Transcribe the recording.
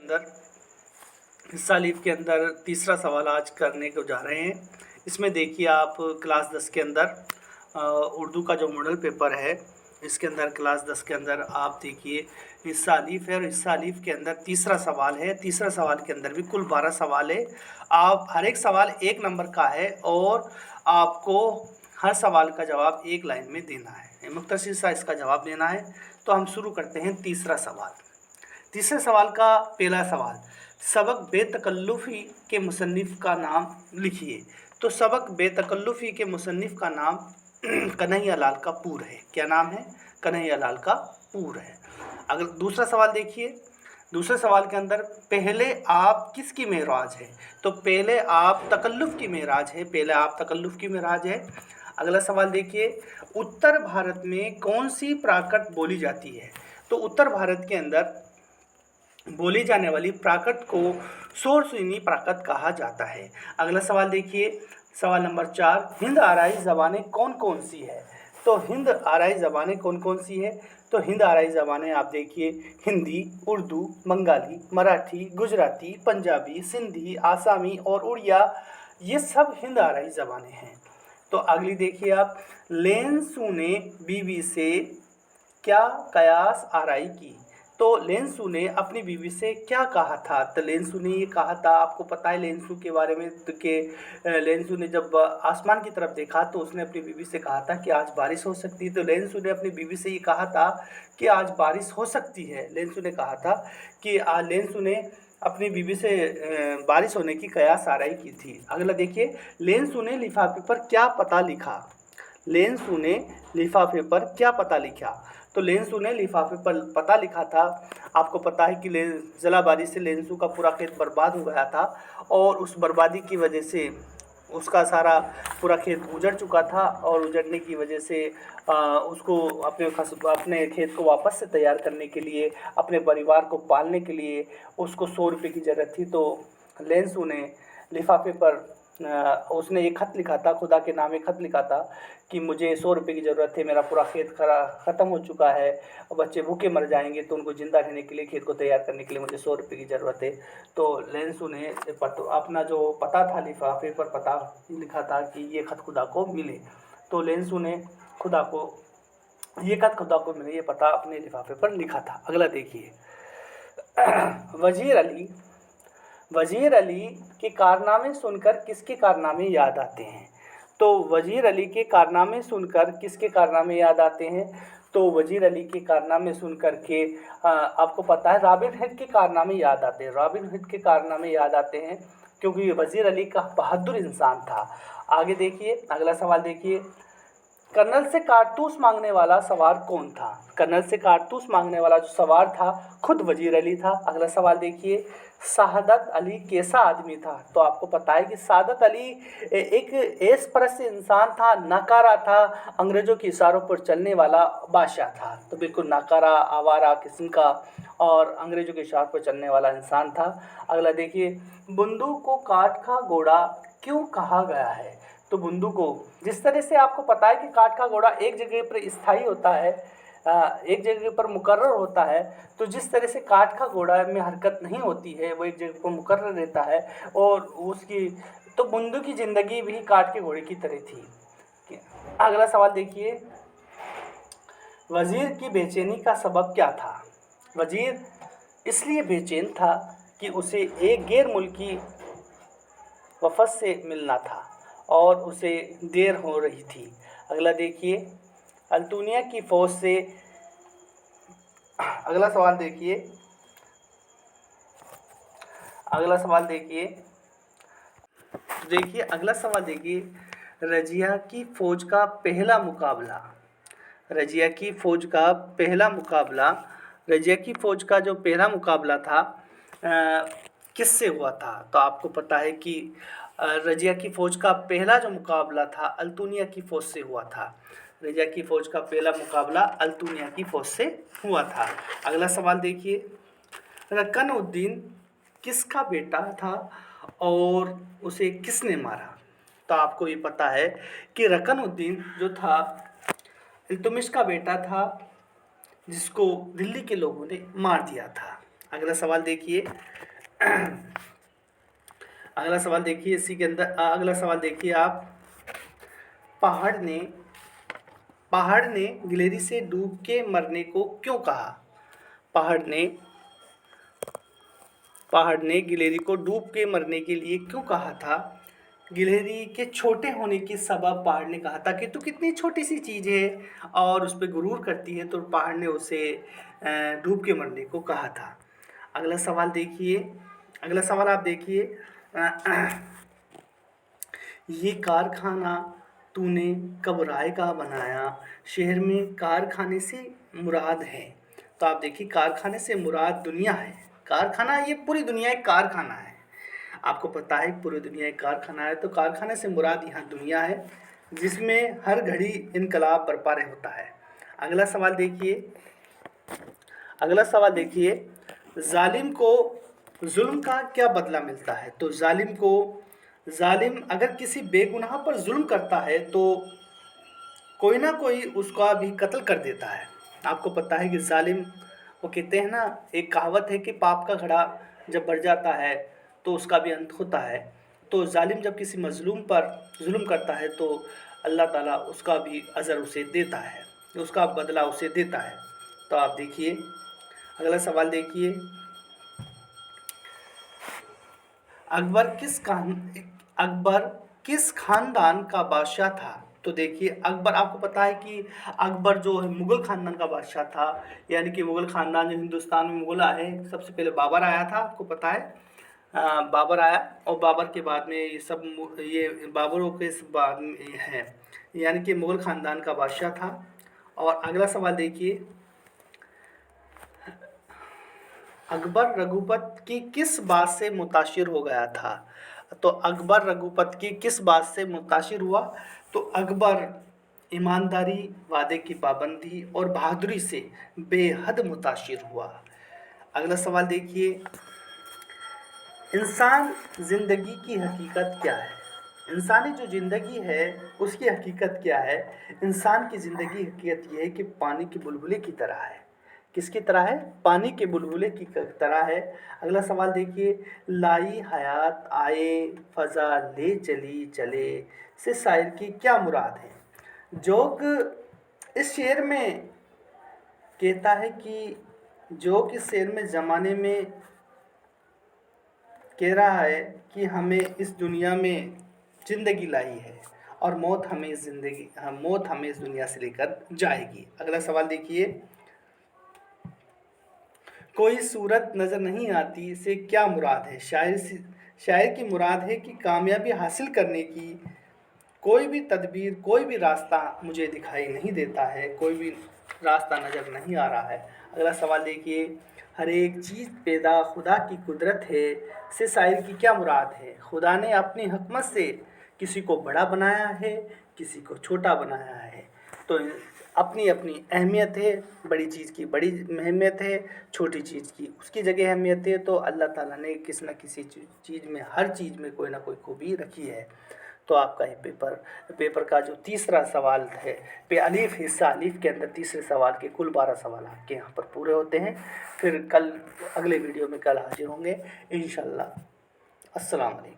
अंदर हिस्सा लीफ के अंदर तीसरा सवाल आज करने को जा रहे हैं। इसमें देखिए आप क्लास 10 के अंदर उर्दू का जो मॉडल पेपर है इसके अंदर क्लास 10 के अंदर आप देखिए हिस्सा लीफ है और हिस्सा लीफ के अंदर तीसरा सवाल है। तीसरा सवाल के अंदर भी कुल 12 सवाल है। आप हर एक सवाल 1 नंबर का है और आपको हर सवाल का जवाब एक लाइन में देना है, मुख्तसर सा इसका जवाब देना है। तो हम शुरू करते हैं तीसरा सवाल। तीसरे सवाल का पहला सवाल, सबक बेतकल्लुफ़ी के मुसन्निफ़ का नाम लिखिए। तो सबक बेतकल्लुफ़ी के मुसन्निफ़ का नाम कन्हैयालाल कपूर है। क्या नाम है? कन्हैयालाल कपूर है। अगर दूसरा सवाल देखिए, दूसरे सवाल के अंदर पहले आप किसकी मेराज है? तो पहले आप तकल्लुफ़ की मेराज है, पहले आप तकल्लुफ़ की मेराज है। अगला सवाल देखिए, उत्तर भारत में कौन सी प्राकृत बोली जाती है? तो उत्तर भारत के अंदर बोली जाने वाली प्राकृत को शोरसूनी प्राकृत कहा जाता है। अगला सवाल देखिए, सवाल नंबर 4, हिंद आराई ज़बानें कौन कौन सी है? तो हिंद आराई ज़बानें कौन कौन सी है? तो हिंद आराई ज़बानें आप देखिए हिंदी, उर्दू, बंगाली, मराठी, गुजराती, पंजाबी, सिंधी, आसामी और उड़िया, ये सब हिंद आराई ज़बानें हैं। तो अगली देखिए आप, लेंसू ने बीवी से क्या कयास आराई की? तो लेंसू ने अपनी बीवी से क्या कहा था? तो लेंसू ने ये कहा था, आपको पता है लेंसू के बारे में कि लेंसू ने जब आसमान की तरफ देखा तो उसने अपनी बीवी से कहा था कि आज बारिश हो सकती है। तो लेंसू ने अपनी बीवी से ये कहा था कि आज बारिश हो सकती है। लेंसू ने कहा था कि लेंसू ने अपनी बीवी से बारिश होने की कयास आराई की थी। अगला देखिए, लेंसू ने लिफाफे पर क्या पता लिखा? लेंसू ने लिफाफे पर क्या पता लिखा? तो लेंसू ने लिफाफे पर पता लिखा था, आपको पता है कि जलाबारी से लेंसू का पूरा खेत बर्बाद हो गया था और उस बर्बादी की वजह से उसका सारा पूरा खेत उजड़ चुका था और उजड़ने की वजह से उसको अपने खेत को वापस से तैयार करने के लिए, अपने परिवार को पालने के लिए उसको 100 रुपये की ज़रूरत थी। तो लेंसू ने लिफाफे पर उसने एक ख़त लिखा था, खुदा के नाम एक ख़त लिखा था कि मुझे 100 रुपये की ज़रूरत है, मेरा पूरा खेत ख़त्म हो चुका है और बच्चे भूखे मर जाएंगे, तो उनको ज़िंदा रहने के लिए, खेत को तैयार करने के लिए मुझे 100 रुपये की ज़रूरत है। तो लेंसू ने अपना जो पता था लिफाफे पर पता लिखा था कि ये ख़त खुदा को मिले। तो लेंसू ने ये ख़त खुदा को मिले, ये पता अपने लिफाफे पर लिखा था। अगला देखिए, वज़ीर अली के कारनामे सुनकर किसके कारनामे याद आते हैं? तो वज़ीर अली के कारनामे सुनकर किसके कारनामे याद आते हैं? तो वज़ीर अली के कारनामे सुनकर के आपको पता है रॉबिन हुड के कारनामे याद आते हैं। रॉबिन हुड के कारनामे याद आते हैं क्योंकि वज़ीर अली का बहादुर इंसान था। आगे देखिए, अगला सवाल देखिए, कर्नल से कारतूस मांगने वाला सवार कौन था? कर्नल से कारतूस मांगने वाला जो सवार था खुद वज़ीर अली था। अगला सवाल देखिए, सादत अली कैसा आदमी था? तो आपको पता है कि सादत अली एक ऐश-परस्त इंसान था, नाकारा था, अंग्रेज़ों के इशारों पर चलने वाला बादशाह था। तो बिल्कुल नाकारा, आवारा किस्म का और अंग्रेज़ों के इशारों पर चलने वाला इंसान था। अगला देखिए, बंदूक को काठ का घोड़ा क्यों कहा गया है? तो बंदूक को, जिस तरह से आपको पता है कि काठ का घोड़ा एक जगह पर स्थायी होता है, एक जगह पर मुकर्रर होता है, तो जिस तरह से काठ का घोड़ा में हरकत नहीं होती है, वो एक जगह पर मुकर्रर रहता है और उसकी, तो बंदूक की ज़िंदगी भी काठ के घोड़े की तरह थी। अगला सवाल देखिए, वज़ीर की बेचैनी का सबब क्या था? वज़ीर इसलिए बेचैन था कि उसे एक गैर मुल्की वफ़द से मिलना था और उसे देर हो रही थी। अगला देखिए, अल्तुनिया की फ़ौज से, अगला सवाल देखिए, अगला सवाल देखिए, रजिया की फ़ौज का पहला मुकाबला, रजिया की फ़ौज का पहला मुकाबला, रजिया की फ़ौज का जो पहला मुकाबला था किससे हुआ था? तो आपको पता है कि रजिया की फ़ौज का पहला जो मुकाबला था अल्तुनिया की फ़ौज से हुआ था। रजिया की फ़ौज का पहला मुकाबला अल्तुनिया की फ़ौज से हुआ था। अगला सवाल देखिए, रकन उद्दीन किसका बेटा था और उसे किसने मारा? तो आपको ये पता है कि रकन उद्दीन जो था इल्तुतमिश का बेटा था, जिसको दिल्ली के लोगों ने मार दिया था। अगला सवाल देखिए। अगला सवाल देखिए, इसी के अंदर अगला सवाल देखिए आप। पहाड़ ने गिलहरी से डूब के मरने को क्यों कहा? पहाड़ ने गिलहरी को डूब के मरने के लिए क्यों कहा था? गिलहरी के छोटे होने के सबब पहाड़ ने कहा था कि तू कितनी छोटी सी चीज़ है और उस पर गुरूर करती है, तो पहाड़ ने उसे डूब के मरने को कहा था। अगला सवाल देखिए। अगला सवाल आप देखिए। ये कारखाना तूने कब राय का बनाया? शहर में कारखाने से मुराद है, तो आप देखिए कारखाने से मुराद दुनिया है। कारखाना, ये पूरी दुनिया एक कारखाना है। आपको पता है पूरी दुनिया एक कारखाना है, तो कारखाने से मुराद यहाँ दुनिया है जिसमें हर घड़ी इनकलाब बरपा होता है। अगला सवाल देखिए। अगला सवाल देखिए, जालिम को जुल्म का क्या बदला मिलता है? तो जालिम अगर किसी बेगुनाह पर जुल्म करता है तो कोई ना कोई उसका भी कत्ल कर देता है। आपको पता है कि जालिम, वो कहते हैं ना, एक कहावत है कि पाप का घड़ा जब बढ़ जाता है तो उसका भी अंत होता है। तो जालिम जब किसी मजलूम पर जुल्म करता है तो अल्लाह ताला उसका भी अजर उसे देता है, उसका बदला उसे देता है। तो आप देखिए। अगला सवाल देखिए। अकबर किस खानदान का बादशाह था? तो देखिए अकबर, आपको पता है कि अकबर जो है मुग़ल ख़ानदान का बादशाह था, यानी कि मुग़ल ख़ानदान जो हिंदुस्तान में मुग़ल आए, सबसे पहले बाबर आया था, आपको पता है। बाबर आया और बाबर के बाद में ये बाबरों के बाद में है, यानी कि मुग़ल ख़ानदान का बादशाह था। और अगला सवाल देखिए। अकबर रघुपत की किस बात से मुताशिर हो गया था? तो अकबर रघुपत की किस बात से मुताशिर हुआ? तो अकबर ईमानदारी, वादे की पाबंदी और बहादुरी से बेहद मुताशिर हुआ। अगला सवाल देखिए। इंसान ज़िंदगी की हकीकत क्या है? इंसानी जो ज़िंदगी है उसकी हकीकत क्या है? इंसान की ज़िंदगी हकीकत ये है कि पानी की बुलबुले की तरह है। किसकी तरह है? पानी के बुलबुले की तरह है। अगला सवाल देखिए। लाई हयात आए फ़ज़ा ले चली चले से शायर की क्या मुराद है? जोक इस शेर में कहता है कि जोक इस शेर में ज़माने में कह रहा है कि हमें इस दुनिया में ज़िंदगी लाई है और मौत हमें इस दुनिया से लेकर जाएगी। अगला सवाल देखिए। कोई सूरत नज़र नहीं आती से क्या मुराद है? शायर की मुराद है कि कामयाबी हासिल करने की कोई भी तदबीर, कोई भी रास्ता मुझे दिखाई नहीं देता है, कोई भी रास्ता नज़र नहीं आ रहा है। अगला सवाल देखिए। हर एक चीज़ पैदा खुदा की कुदरत है से शायर की क्या मुराद है? खुदा ने अपनी हिकमत से किसी को बड़ा बनाया है, किसी को छोटा बनाया है। तो अपनी अपनी अहमियत है, बड़ी चीज़ की बड़ी अहमियत है, छोटी चीज़ की उसकी जगह अहमियत है। तो अल्लाह ताला ने किसी न किसी चीज़ में, हर चीज़ में कोई ना कोई खूबी रखी है। तो आपका ये पेपर का जो तीसरा सवाल है, अलीफ हिस्सा अलीफ के अंदर तीसरे सवाल के कुल 12 सवाल आपके यहाँ पर पूरे होते हैं। फिर कल अगले वीडियो में कल हाजिर होंगे इंशाअल्लाह। अस्सलाम वालेकुम।